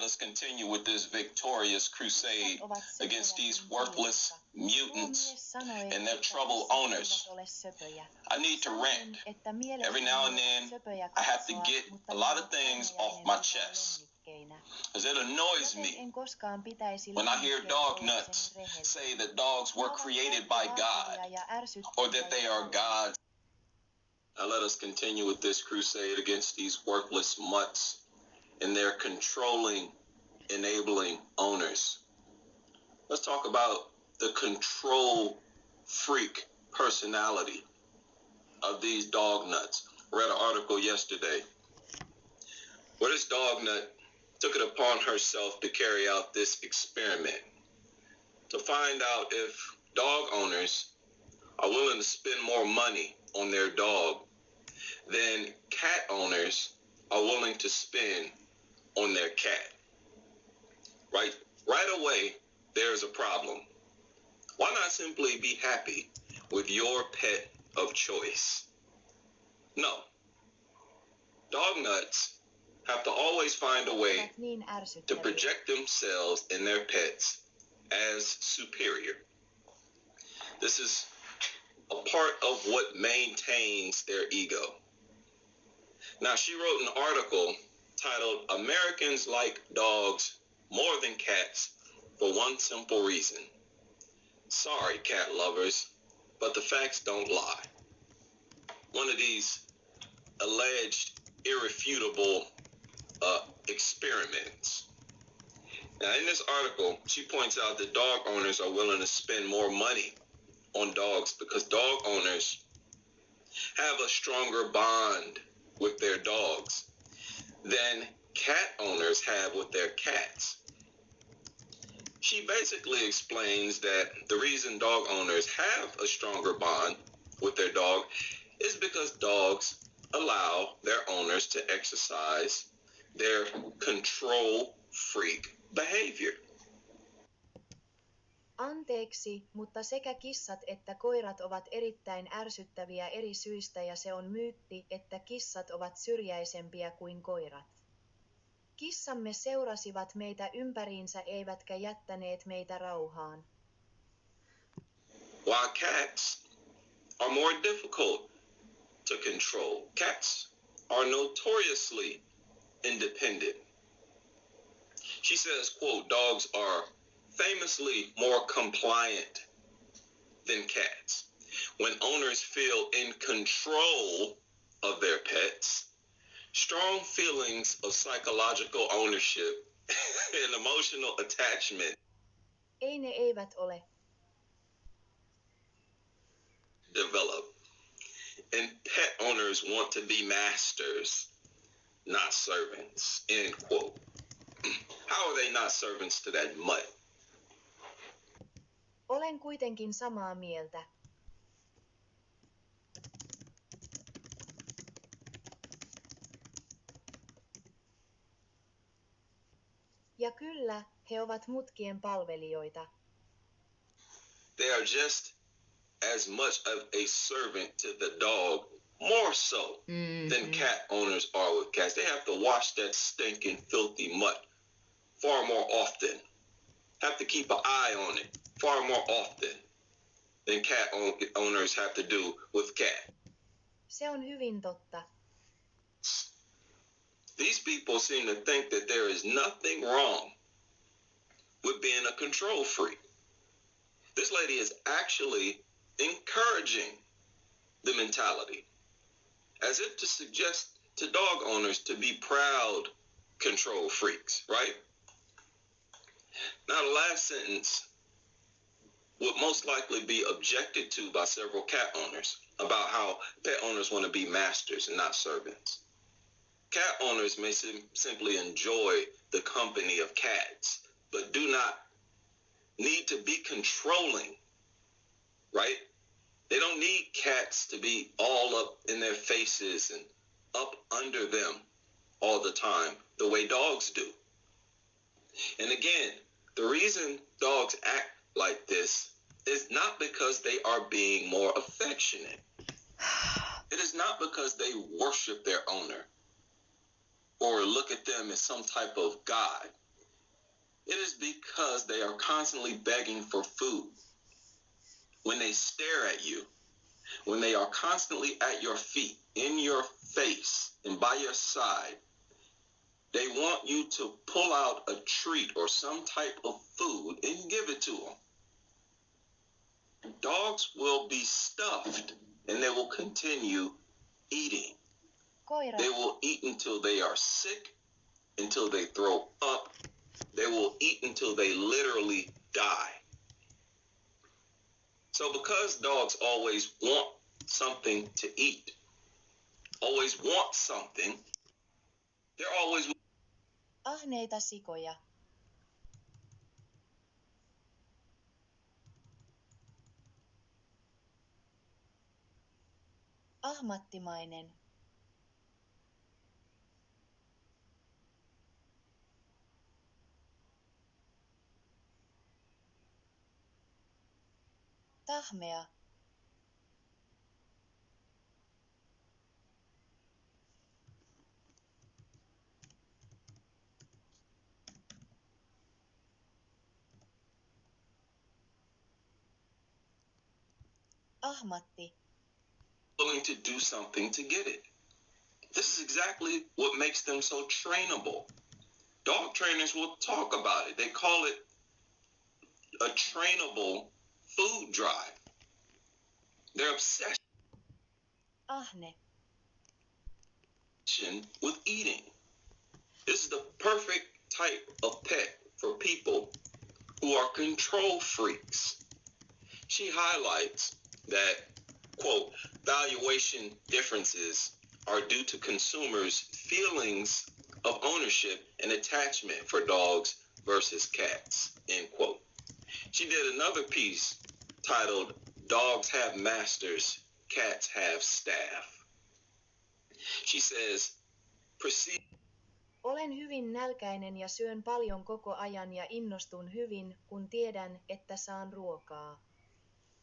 us continue with this victorious crusade against these worthless mutants and their troubled owners. I need to rant. Every now and then, I have to get a lot of things off my chest. Because it annoys me when I hear dog nuts say that dogs were created by God or that they are gods. Now let us continue with this crusade against these worthless mutts and their controlling, enabling owners. Let's talk about the control freak personality of these dog nuts. I read an article yesterday where this dog nut took it upon herself to carry out this experiment to find out if dog owners are willing to spend more money on their dog than cat owners are willing to spend on their cat. Right away, there's a problem. Why not simply be happy with your pet of choice? No. Dog nuts have to always find a way to project themselves and their pets as superior. This is a part of what maintains their ego. Now, she wrote an article titled "Americans Like Dogs More Than Cats for One Simple Reason." Sorry, cat lovers, but the facts don't lie. One of these alleged irrefutable experiments. Now, in this article, she points out that dog owners are willing to spend more money on dogs because dog owners have a stronger bond with their dogs than cat owners have with their cats. She basically explains that the reason dog owners have a stronger bond with their dog is because dogs allow their owners to exercise their control freak behavior. Anteeksi, mutta sekä kissat että koirat ovat erittäin ärsyttäviä eri syistä ja se on myytti, että kissat ovat syrjäisempiä kuin koirat. Kissamme seurasivat meitä ympäriinsä eivätkä jättäneet meitä rauhaan. While cats are more difficult to control, cats are notoriously independent. She says, quote, dogs are famously more compliant than cats. When owners feel in control of their pets, strong feelings of psychological ownership and emotional attachment Ei ne eivät ole. develop. And pet owners want to be masters, not servants, end quote. How are they not servants to that mutt? Olen kuitenkin samaa mieltä. Ja kyllä, he ovat mutkien palvelijoita. They are just as much of a servant to the dog, more so than cat owners are with cats. They have to wash that stinking, filthy mutt far more often. Have to keep an eye on it far more often than cat owners have to do with cat. Se on hyvin totta. These people seem to think that there is nothing wrong with being a control freak. This lady is actually encouraging the mentality, as if to suggest to dog owners to be proud control freaks, right? Now, the last sentence would most likely be objected to by several cat owners about how pet owners want to be masters and not servants. Cat owners may simply enjoy the company of cats, but do not need to be controlling, right? They don't need cats to be all up in their faces and up under them all the time, the way dogs do. And again, the reason dogs act like this is not because they are being more affectionate. It is not because they worship their owner or look at them as some type of god. It is because they are constantly begging for food. When they stare at you, when they are constantly at your feet, in your face, and by your side, they want you to pull out a treat or some type of food and give it to them. Dogs will be stuffed and they will continue eating. They will eat until they are sick, until they throw up. They will eat until they literally die. So because dogs always want something to eat, always want something, they're always... Ahneita sikoja. Ahmattimainen. Tahmea. Ahmatti. Willing to do something to get it. This is exactly what makes them so trainable. Dog trainers will talk about it. They call it a trainable food drive. Their obsession Ahne. with eating. This is the perfect type of pet for people who are control freaks. She highlights that, quote, valuation differences are due to consumers' feelings of ownership and attachment for dogs versus cats, end quote. She did another piece titled, Dogs Have Masters, Cats Have Staff. She says, Olen hyvin nälkäinen ja syön paljon koko ajan ja innostun hyvin, kun tiedän, että saan ruokaa.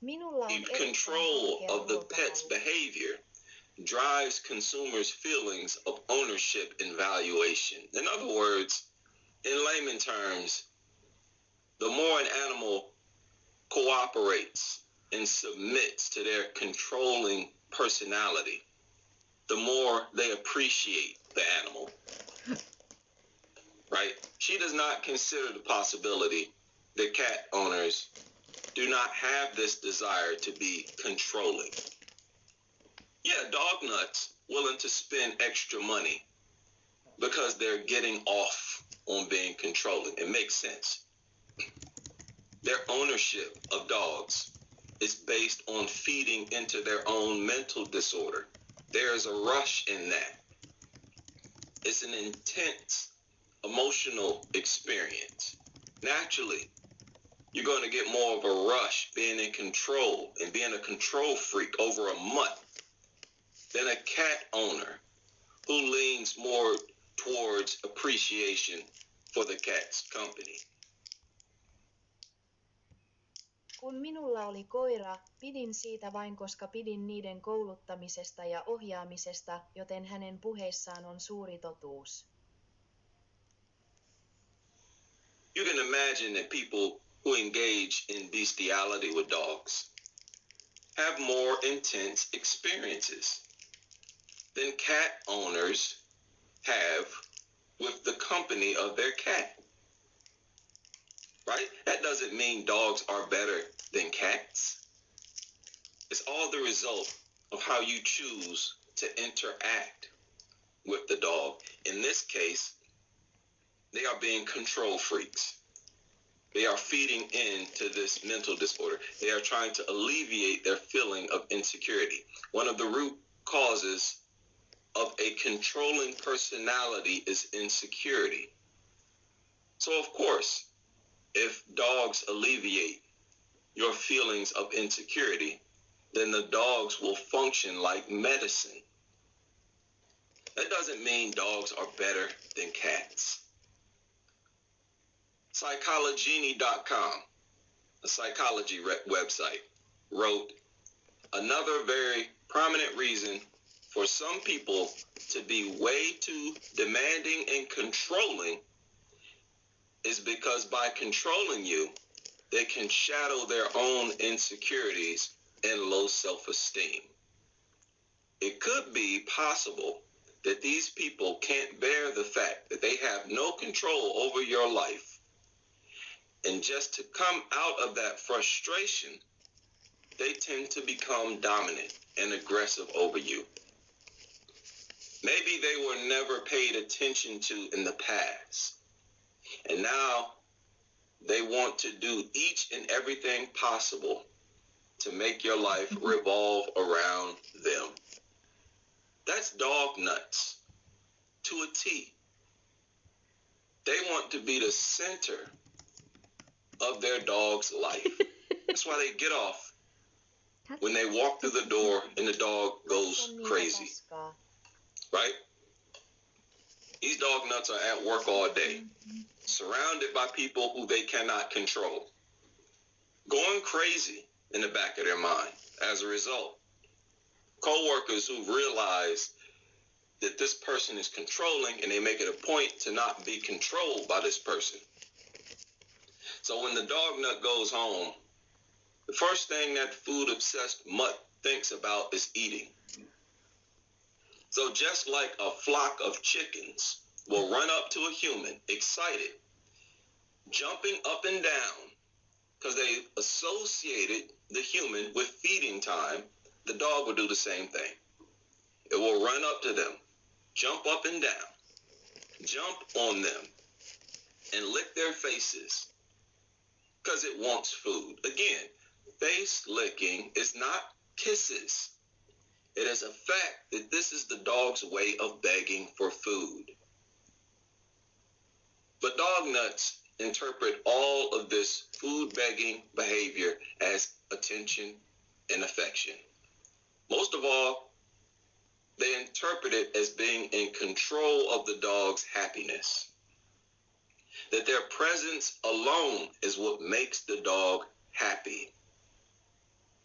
Minulla on control of the pet's behavior drives consumers' feelings of ownership and valuation. In other words, in layman terms, the more an animal cooperates and submits to their controlling personality, the more they appreciate the animal. Right? She does not consider the possibility that cat owners do not have this desire to be controlling. Yeah, dog nuts willing to spend extra money because they're getting off on being controlling. It makes sense. Their ownership of dogs is based on feeding into their own mental disorder. There is a rush in that. It's an intense emotional experience. Naturally, you're going to get more of a rush being in control and being a control freak over a mutt than a cat owner who leans more towards appreciation for the cat's company. Kun minulla oli koira, pidin siitä vain koska pidin niiden kouluttamisesta ja ohjaamisesta, joten hänen puheissaan on suuri totuus. You can imagine that people who engage in bestiality with dogs have more intense experiences than cat owners have with the company of their cat. Right? That doesn't mean dogs are better than cats. It's all the result of how you choose to interact with the dog. In this case, they are being control freaks. They are feeding into this mental disorder. They are trying to alleviate their feeling of insecurity. One of the root causes of a controlling personality is insecurity. So, of course, if dogs alleviate your feelings of insecurity, then the dogs will function like medicine. That doesn't mean dogs are better than cats. Psychologini.com, a psychology website, wrote, another very prominent reason for some people to be way too demanding and controlling is because by controlling you, they can shadow their own insecurities and low self-esteem. It could be possible that these people can't bear the fact that they have no control over your life. And just to come out of that frustration, they tend to become dominant and aggressive over you. Maybe they were never paid attention to in the past. And now they want to do each and everything possible to make your life revolve around them. That's dog nuts to a T. They want to be the center of their dog's life. That's why they get off when they walk through the door and the dog goes crazy. Right? These dog nuts are at work all day, surrounded by people who they cannot control, going crazy in the back of their mind. As a result, co-workers who realize that this person is controlling, and they make it a point to not be controlled by this person. So when the dog nut goes home, the first thing that food-obsessed mutt thinks about is eating. So just like a flock of chickens will run up to a human, excited, jumping up and down, because they associated the human with feeding time, the dog will do the same thing. It will run up to them, jump up and down, jump on them, and lick their faces because it wants food. Again, face licking is not kisses. It is a fact that this is the dog's way of begging for food. But dog nuts interpret all of this food-begging behavior as attention and affection. Most of all, they interpret it as being in control of the dog's happiness. That their presence alone is what makes the dog happy.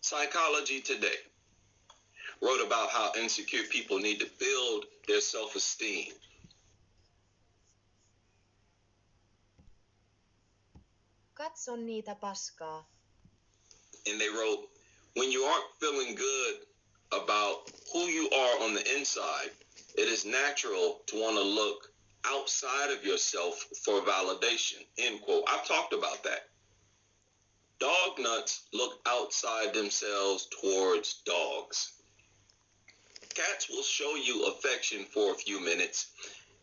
Psychology Today wrote about how insecure people need to build their self-esteem. Katso niitä paskaa. And they wrote, when you aren't feeling good about who you are on the inside, it is natural to want to look outside of yourself for validation, end quote. I've talked about that. Dog nuts look outside themselves towards dogs. Cats will show you affection for a few minutes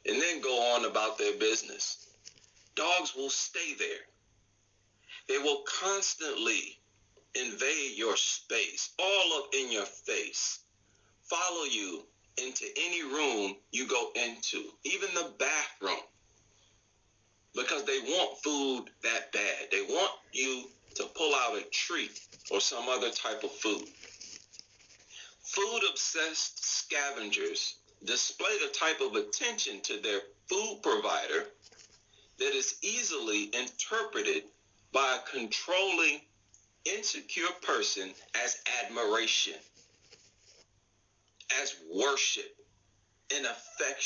and then go on about their business. Dogs will stay there. They will constantly invade your space, all up in your face, follow you into any room you go into, even the bathroom, because they want food that bad. They want you to pull out a treat or some other type of food. Food-obsessed scavengers display the type of attention to their food provider that is easily interpreted by a controlling, insecure person as admiration, as worship, and affection.